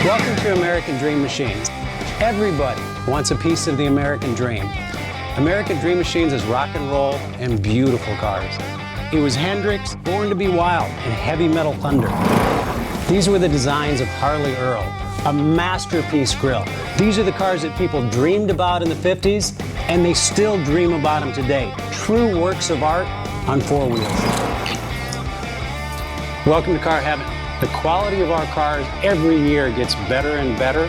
Welcome to American Dream Machines. Everybody wants a piece of the American dream. American Dream Machines is rock and roll and beautiful cars. It was Hendrix, Born to be Wild, and Heavy Metal Thunder. These were the designs of Harley Earl, a masterpiece grille. These are the cars that people dreamed about in the 50s, and they still dream about them today. True works of art on four wheels. Welcome to Car Heaven. The quality of our cars every year gets better and better,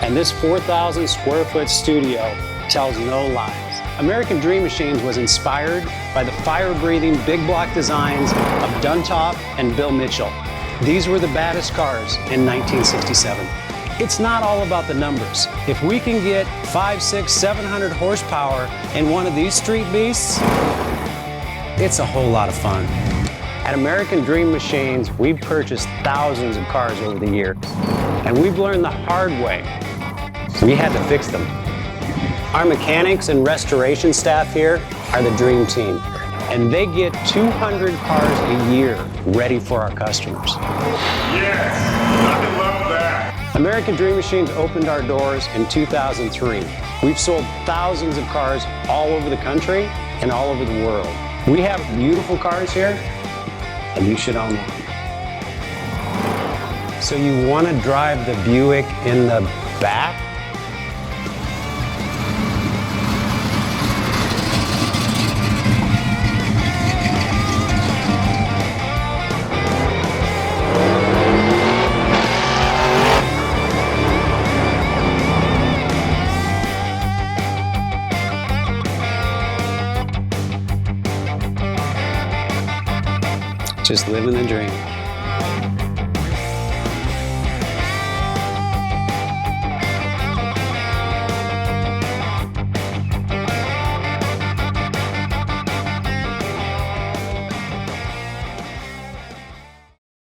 and this 4,000 square foot studio tells no lies. American Dream Machines was inspired by the fire-breathing big block designs of Duntop and Bill Mitchell. These were the baddest cars in 1967. It's not all about the numbers. If we can get 500, 600, 700 horsepower in one of these Street Beasts, it's a whole lot of fun. At American Dream Machines, we've purchased thousands of cars over the years, and we've learned the hard way. We had to fix them. Our mechanics and restoration staff here are the dream team, and they get 200 cars a year ready for our customers. Yes, I love that. American Dream Machines opened our doors in 2003. We've sold thousands of cars all over the country and all over the world. We have beautiful cars here, and you should own one. So you want to drive the Buick in the back? Just living the dream.